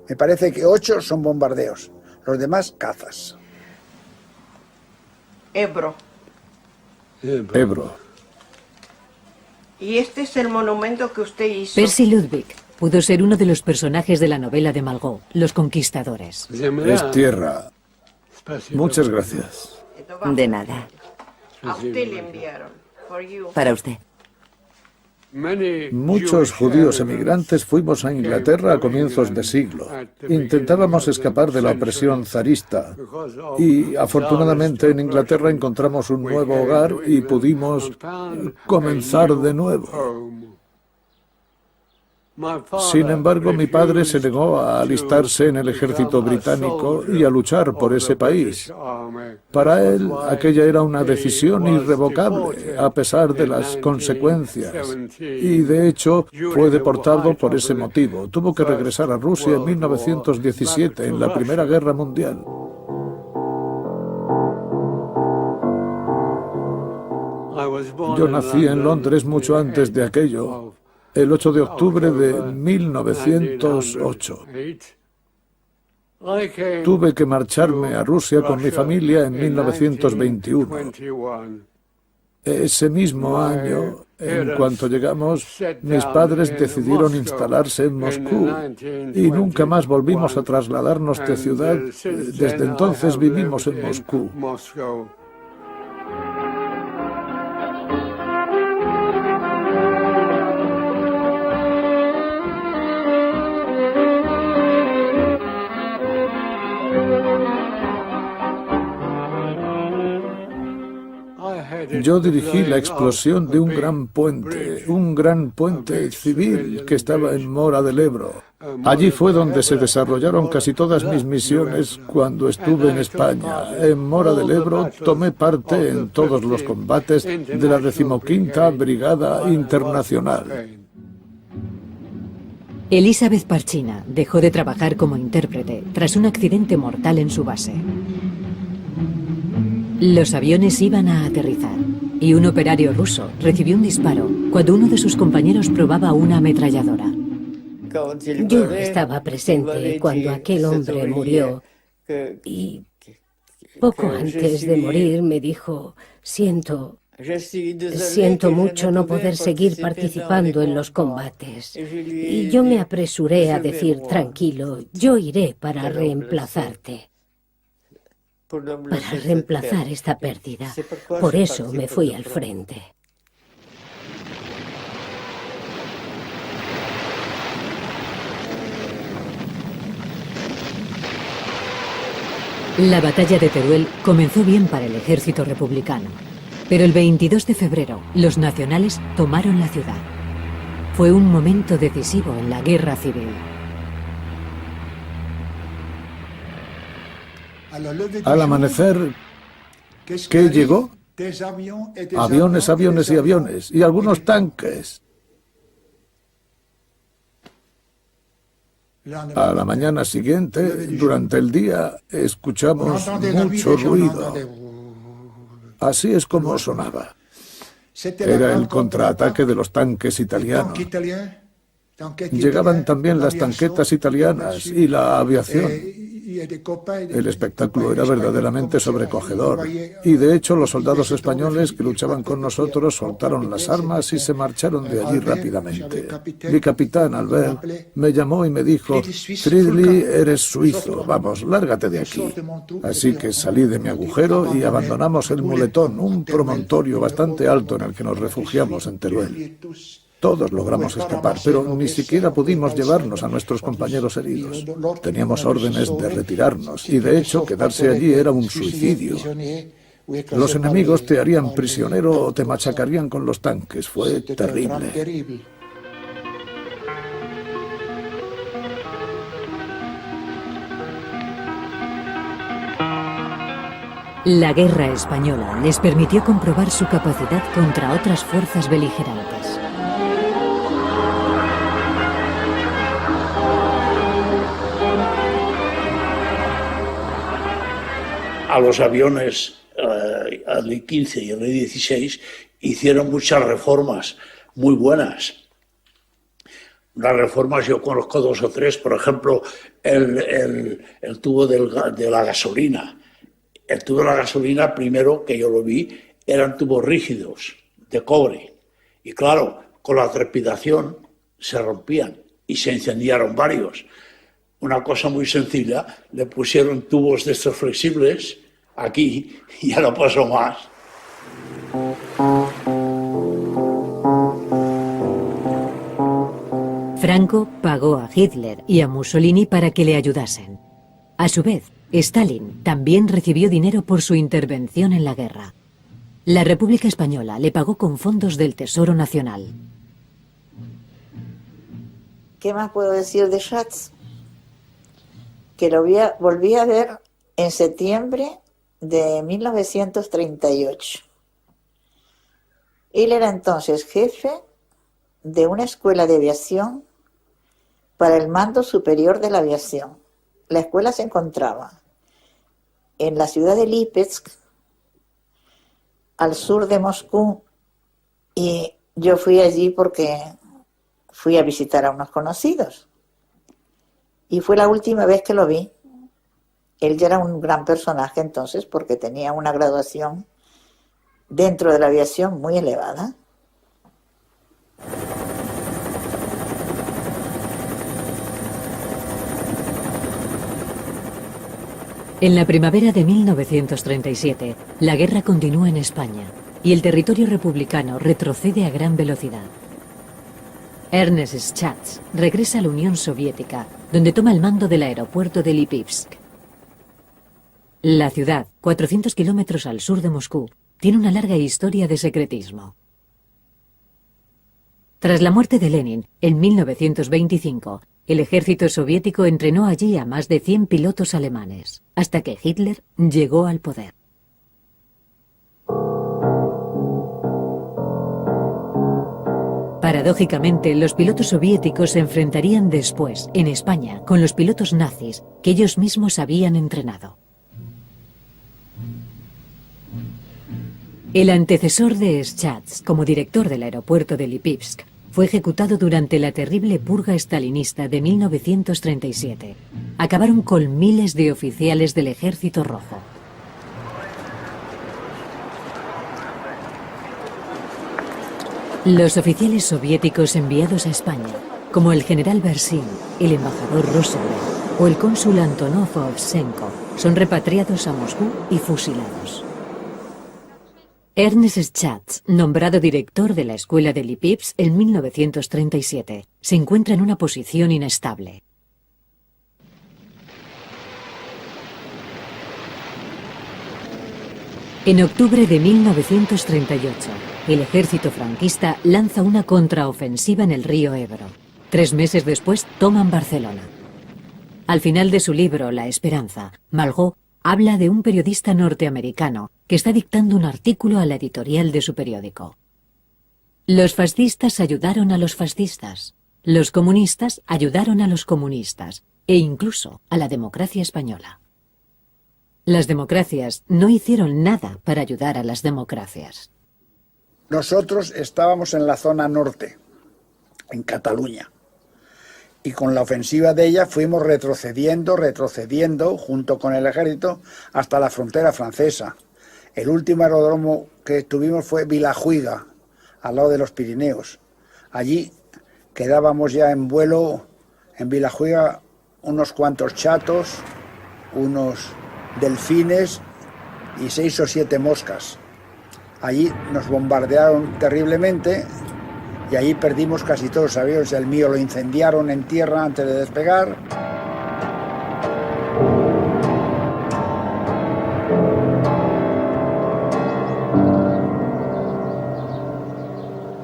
me parece que 8 son bombardeos, los demás cazas. Ebro. Y este es el monumento que usted hizo. Percy Ludwig pudo ser uno de los personajes de la novela de Malgó, Los Conquistadores. Es tierra. Muchas gracias. De nada. A usted le enviaron. Para usted. Muchos judíos emigrantes fuimos a Inglaterra a comienzos de siglo. Intentábamos escapar de la opresión zarista y afortunadamente en Inglaterra encontramos un nuevo hogar y pudimos comenzar de nuevo. Sin embargo, mi padre se negó a alistarse en el ejército británico y a luchar por ese país. Para él, aquella era una decisión irrevocable, a pesar de las consecuencias. Y, de hecho, fue deportado por ese motivo. Tuvo que regresar a Rusia en 1917, en la Primera Guerra Mundial. Yo nací en Londres mucho antes de aquello, el 8 de octubre de 1908. Tuve que marcharme a Rusia con mi familia en 1921. Ese mismo año, en cuanto llegamos, mis padres decidieron instalarse en Moscú y nunca más volvimos a trasladarnos de ciudad. Desde entonces vivimos en Moscú. Yo dirigí la explosión de un gran puente civil que estaba en Mora del Ebro. Allí fue donde se desarrollaron casi todas mis misiones cuando estuve en España. En Mora del Ebro tomé parte en todos los combates de la 15ª Brigada Internacional. Elizabeth Parchina dejó de trabajar como intérprete tras un accidente mortal en su base. Los aviones iban a aterrizar y un operario ruso recibió un disparo cuando uno de sus compañeros probaba una ametralladora. Yo estaba presente cuando aquel hombre murió y poco antes de morir me dijo: siento mucho no poder seguir participando en los combates. Y yo me apresuré a decir: tranquilo, yo iré para reemplazarte. Para reemplazar esta pérdida. Por eso me fui al frente. La batalla de Teruel comenzó bien para el ejército republicano, pero el 22 de febrero los nacionales tomaron la ciudad. Fue un momento decisivo en la guerra civil. Al amanecer, ¿qué llegó? Aviones, aviones y aviones, y algunos tanques. A la mañana siguiente, durante el día, escuchamos mucho ruido. Así es como sonaba. Era el contraataque de los tanques italianos. Llegaban también las tanquetas italianas y la aviación. El espectáculo era verdaderamente sobrecogedor. Y de hecho los soldados españoles que luchaban con nosotros soltaron las armas y se marcharon de allí rápidamente. Mi capitán, Albert, me llamó y me dijo: Fridley, eres suizo, vamos, lárgate de aquí. Así que salí de mi agujero y abandonamos el Muletón, un promontorio bastante alto en el que nos refugiamos en Teruel. Todos logramos escapar, pero ni siquiera pudimos llevarnos a nuestros compañeros heridos. Teníamos órdenes de retirarnos y, de hecho, quedarse allí era un suicidio. Los enemigos te harían prisionero o te machacarían con los tanques. Fue terrible. La guerra española les permitió comprobar su capacidad contra otras fuerzas beligerantes. A los aviones, el I-15 y el I-16, hicieron muchas reformas muy buenas. Las reformas, yo conozco 2 o 3, por ejemplo, el tubo de la gasolina. El tubo de la gasolina, primero que yo lo vi, eran tubos rígidos, de cobre. Y claro, con la trepidación se rompían y se incendiaron varios. Una cosa muy sencilla, le pusieron tubos de estos flexibles aquí y ya no pasó más. Franco pagó a Hitler y a Mussolini para que le ayudasen. A su vez, Stalin también recibió dinero por su intervención en la guerra. La República Española le pagó con fondos del Tesoro Nacional. ¿Qué más puedo decir de Schatz? Que volví a ver en septiembre de 1938. Él era entonces jefe de una escuela de aviación para el Mando Superior de la Aviación. La escuela se encontraba en la ciudad de Lipetsk, al sur de Moscú, y yo fui allí porque fui a visitar a unos conocidos. Y fue la última vez que lo vi. Él ya era un gran personaje entonces porque tenía una graduación dentro de la aviación muy elevada. En la primavera de 1937, la guerra continúa en España y el territorio republicano retrocede a gran velocidad. Ernest Schatz regresa a la Unión Soviética, donde toma el mando del aeropuerto de Lipetsk. La ciudad, 400 kilómetros al sur de Moscú, tiene una larga historia de secretismo. Tras la muerte de Lenin, en 1925, el ejército soviético entrenó allí a más de 100 pilotos alemanes, hasta que Hitler llegó al poder. Paradójicamente, los pilotos soviéticos se enfrentarían después, en España, con los pilotos nazis que ellos mismos habían entrenado. El antecesor de Schatz, como director del aeropuerto de Lipivsk, fue ejecutado durante la terrible purga stalinista de 1937. Acabaron con miles de oficiales del Ejército Rojo. Los oficiales soviéticos enviados a España, como el general Bersin, el embajador Roosevelt o el cónsul Antonov Ovsenko, son repatriados a Moscú y fusilados. Ernest Schatz, nombrado director de la escuela de Lipivsk en 1937, se encuentra en una posición inestable. En octubre de 1938, el ejército franquista lanza una contraofensiva en el río Ebro. 3 meses después toman Barcelona. Al final de su libro La Esperanza, Malraux habla de un periodista norteamericano que está dictando un artículo a la editorial de su periódico. Los fascistas ayudaron a los fascistas, los comunistas ayudaron a los comunistas e incluso a la democracia española. Las democracias no hicieron nada para ayudar a las democracias. Nosotros estábamos en la zona norte, en Cataluña, y con la ofensiva de ella fuimos retrocediendo junto con el ejército hasta la frontera francesa. El último aeródromo que tuvimos fue Vilajuiga, al lado de los Pirineos. Allí quedábamos ya en vuelo en Vilajuiga unos cuantos chatos, unos delfines y 6 o 7 moscas. Allí nos bombardearon terriblemente y allí perdimos casi todos los aviones. El mío lo incendiaron en tierra antes de despegar.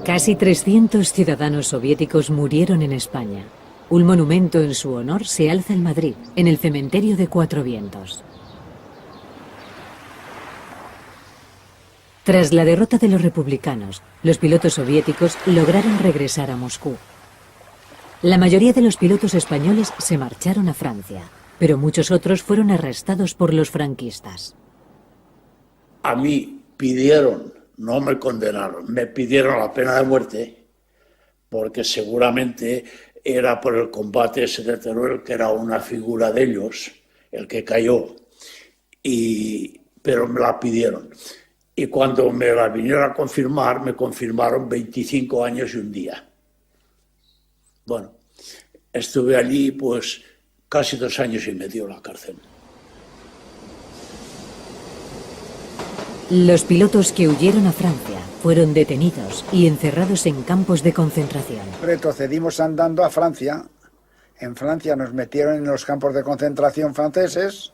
Casi 300 ciudadanos soviéticos murieron en España. Un monumento en su honor se alza en Madrid, en el cementerio de Cuatro Vientos. Tras la derrota de los republicanos, los pilotos soviéticos lograron regresar a Moscú. La mayoría de los pilotos españoles se marcharon a Francia, pero muchos otros fueron arrestados por los franquistas. A mí pidieron, no me condenaron, me pidieron la pena de muerte, porque seguramente era por el combate ese de Teruel, que era una figura de ellos, el que cayó, pero me la pidieron. Y cuando me la vinieron a confirmar, me confirmaron 25 años y un día. Bueno, estuve allí pues casi 2 años y medio en la cárcel. Los pilotos que huyeron a Francia fueron detenidos y encerrados en campos de concentración. Retrocedimos andando a Francia. En Francia nos metieron en los campos de concentración franceses.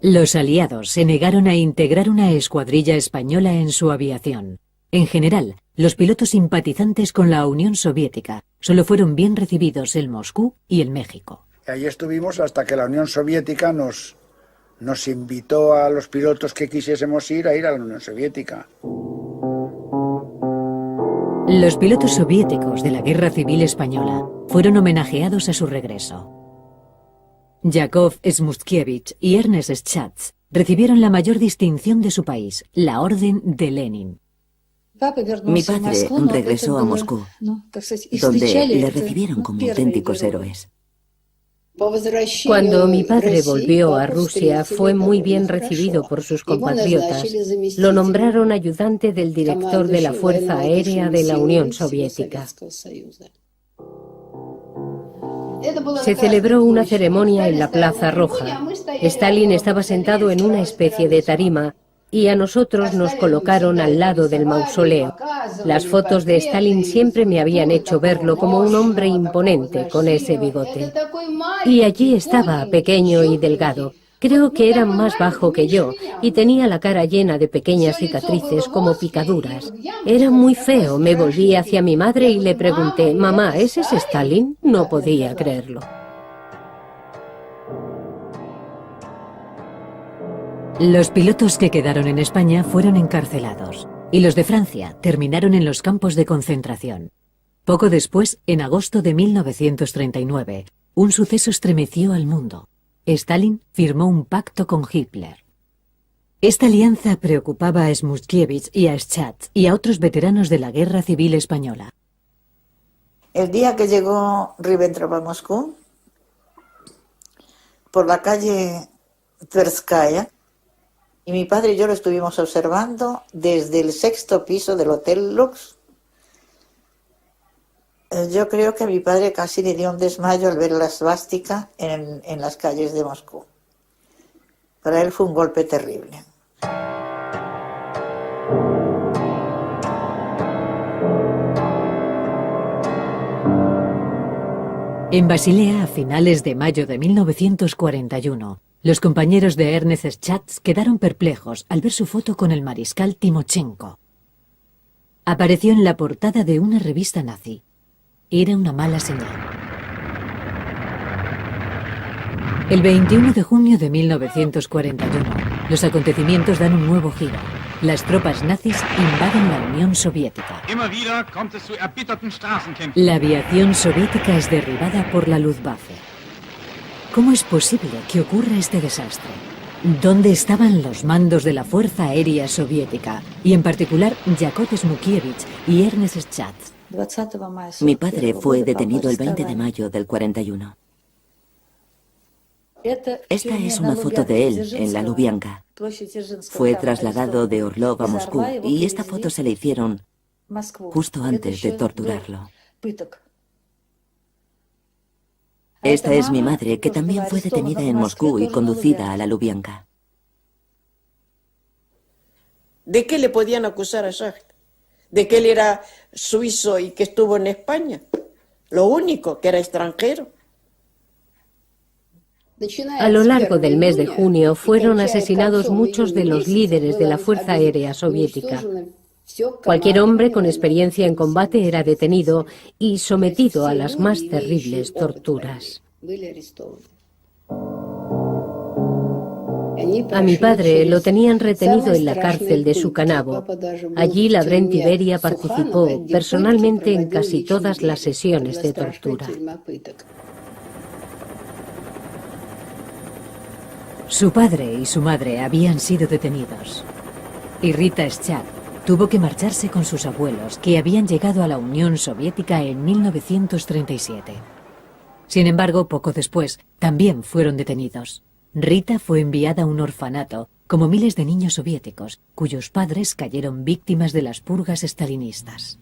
Los aliados se negaron a integrar una escuadrilla española en su aviación. En general, los pilotos simpatizantes con la Unión Soviética solo fueron bien recibidos en Moscú y en México. Allí estuvimos hasta que la Unión Soviética nos invitó a los pilotos que quisiésemos ir a la Unión Soviética. Los pilotos soviéticos de la Guerra Civil Española fueron homenajeados a su regreso. Yakov Smutkiewicz y Ernest Schatz recibieron la mayor distinción de su país, la Orden de Lenin. Mi padre regresó a Moscú, donde le recibieron como auténticos héroes. Cuando mi padre volvió a Rusia, fue muy bien recibido por sus compatriotas. Lo nombraron ayudante del director de la Fuerza Aérea de la Unión Soviética. Se celebró una ceremonia en la Plaza Roja. Stalin estaba sentado en una especie de tarima y a nosotros nos colocaron al lado del mausoleo. Las fotos de Stalin siempre me habían hecho verlo como un hombre imponente con ese bigote. Y allí estaba, pequeño y delgado. Creo que era más bajo que yo y tenía la cara llena de pequeñas cicatrices como picaduras. Era muy feo. Me volví hacia mi madre y le pregunté, «Mamá, ¿ese es Stalin?» No podía creerlo. Los pilotos que quedaron en España fueron encarcelados y los de Francia terminaron en los campos de concentración. Poco después, en agosto de 1939, un suceso estremeció al mundo. Stalin firmó un pacto con Hitler. Esta alianza preocupaba a Smutkiewicz y a Schatz y a otros veteranos de la Guerra Civil Española. El día que llegó Ribbentrop a Moscú, por la calle Tverskaya, y mi padre y yo lo estuvimos observando desde el 6º piso del Hotel Lux. Yo creo que a mi padre casi le dio un desmayo al ver la svástica en las calles de Moscú. Para él fue un golpe terrible. En Basilea, a finales de mayo de 1941, los compañeros de Ernest Schatz quedaron perplejos al ver su foto con el mariscal Timochenko. Apareció en la portada de una revista nazi. Era una mala señal. El 21 de junio de 1941, los acontecimientos dan un nuevo giro. Las tropas nazis invaden la Unión Soviética. La aviación soviética es derribada por la Luftwaffe. ¿Cómo es posible que ocurra este desastre? ¿Dónde estaban los mandos de la Fuerza Aérea Soviética? Y en particular, Yakov Smutkiewicz y Ernest Schatz. Mi padre fue detenido el 20 de mayo del 41. Esta es una foto de él en la Lubyanka. Fue trasladado de Orlov a Moscú y esta foto se le hicieron justo antes de torturarlo. Esta es mi madre, que también fue detenida en Moscú y conducida a la Lubyanka. ¿De qué le podían acusar a Schacht? ¿De que él era suizo y que estuvo en España? Lo único, que era extranjero. A lo largo del mes de junio fueron asesinados muchos de los líderes de la Fuerza Aérea Soviética. Cualquier hombre con experiencia en combate era detenido y sometido a las más terribles torturas. A mi padre lo tenían retenido en la cárcel de Sukanovo. Allí Lavrent Beria participó personalmente en casi todas las sesiones de tortura. Su padre y su madre habían sido detenidos. Y Rita Schatz tuvo que marcharse con sus abuelos, que habían llegado a la Unión Soviética en 1937. Sin embargo, poco después, también fueron detenidos. Rita fue enviada a un orfanato, como miles de niños soviéticos, cuyos padres cayeron víctimas de las purgas estalinistas.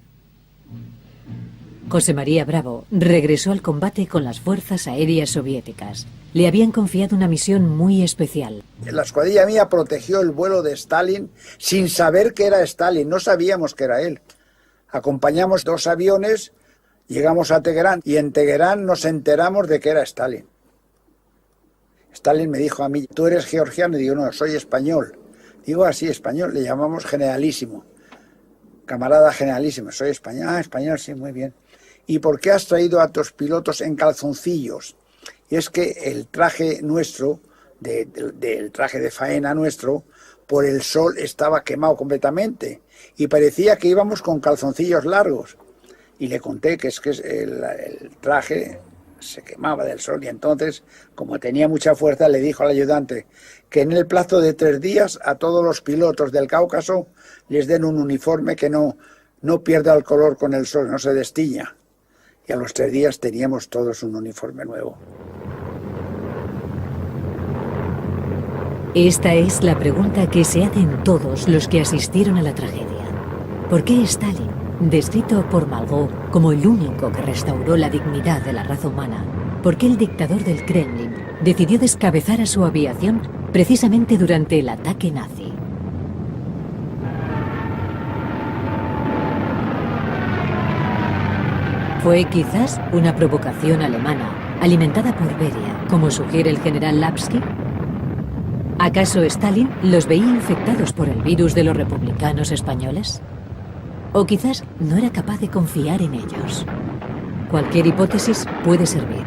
José María Bravo regresó al combate con las fuerzas aéreas soviéticas. Le habían confiado una misión muy especial. La escuadrilla mía protegió el vuelo de Stalin sin saber que era Stalin, no sabíamos que era él. Acompañamos 2 aviones, llegamos a Teherán y en Teherán nos enteramos de que era Stalin. Stalin me dijo a mí, ¿tú eres georgiano? Y digo, no, soy español. Digo, así, español, le llamamos generalísimo. Camarada generalísimo, soy español. Ah, español, sí, muy bien. ¿Y por qué has traído a tus pilotos en calzoncillos? Y es que el traje nuestro, del traje de faena nuestro, por el sol estaba quemado completamente y parecía que íbamos con calzoncillos largos. Y le conté que el traje se quemaba del sol y entonces, como tenía mucha fuerza, le dijo al ayudante que en el plazo de 3 días a todos los pilotos del Cáucaso les den un uniforme que no pierda el color con el sol, no se destiña. Y a los 3 días teníamos todos un uniforme nuevo. Esta es la pregunta que se hacen todos los que asistieron a la tragedia. ¿Por qué Stalin, descrito por Malraux como el único que restauró la dignidad de la raza humana, por qué el dictador del Kremlin decidió descabezar a su aviación precisamente durante el ataque nazi? Fue quizás una provocación alemana, alimentada por Beria, como sugiere el general Lapsky. ¿Acaso Stalin los veía infectados por el virus de los republicanos españoles? O quizás no era capaz de confiar en ellos. Cualquier hipótesis puede servir.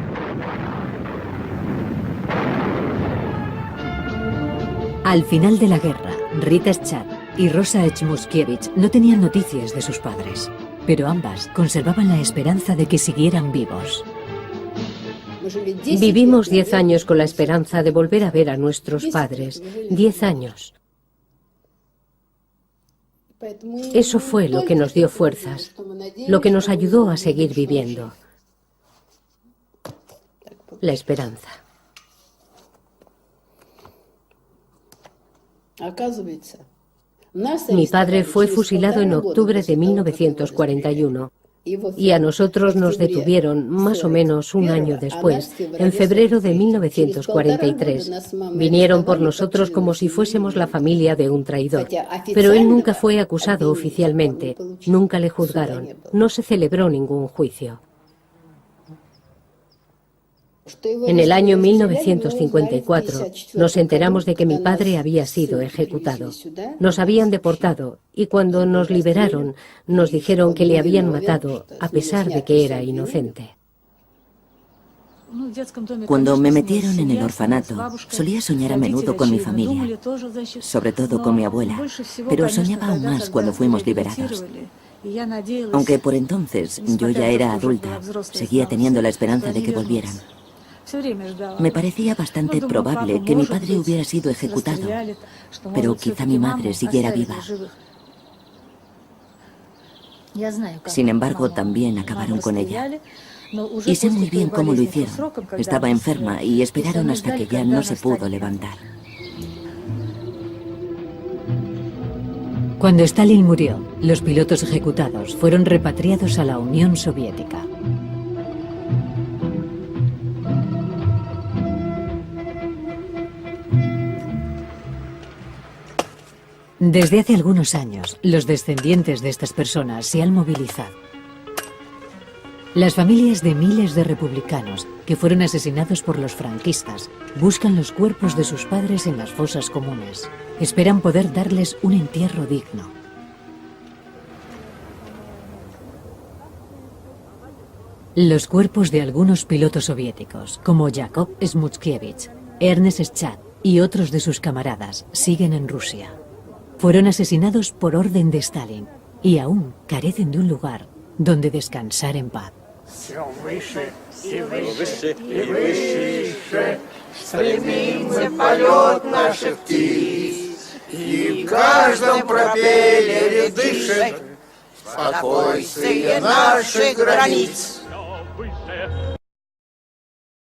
Al final de la guerra, Rita Schat y Rosa Echmuskiewicz no tenían noticias de sus padres, pero ambas conservaban la esperanza de que siguieran vivos. Vivimos 10 años con la esperanza de volver a ver a nuestros padres. 10 años. Eso fue lo que nos dio fuerzas, lo que nos ayudó a seguir viviendo. La esperanza. Mi padre fue fusilado en octubre de 1941 y a nosotros nos detuvieron más o menos un año después, en febrero de 1943. Vinieron por nosotros como si fuésemos la familia de un traidor, pero él nunca fue acusado oficialmente, nunca le juzgaron, no se celebró ningún juicio. En el año 1954 nos enteramos de que mi padre había sido ejecutado. Nos habían deportado y cuando nos liberaron nos dijeron que le habían matado a pesar de que era inocente. Cuando me metieron en el orfanato, solía soñar a menudo con mi familia, sobre todo con mi abuela, pero soñaba aún más cuando fuimos liberados. Aunque por entonces yo ya era adulta, seguía teniendo la esperanza de que volvieran. Me parecía bastante probable que mi padre hubiera sido ejecutado, pero quizá mi madre siguiera viva. Sin embargo, también acabaron con ella. Y sé muy bien cómo lo hicieron. Estaba enferma y esperaron hasta que ya no se pudo levantar. Cuando Stalin murió, los pilotos ejecutados fueron repatriados a la Unión Soviética. Desde hace algunos años, los descendientes de estas personas se han movilizado. Las familias de miles de republicanos que fueron asesinados por los franquistas buscan los cuerpos de sus padres en las fosas comunes. Esperan poder darles un entierro digno. Los cuerpos de algunos pilotos soviéticos, como Yakov Smuskiewicz, Ernest Schat y otros de sus camaradas, siguen en Rusia. Fueron asesinados por orden de Stalin y aún carecen de un lugar donde descansar en paz. Спокойствие наших границ.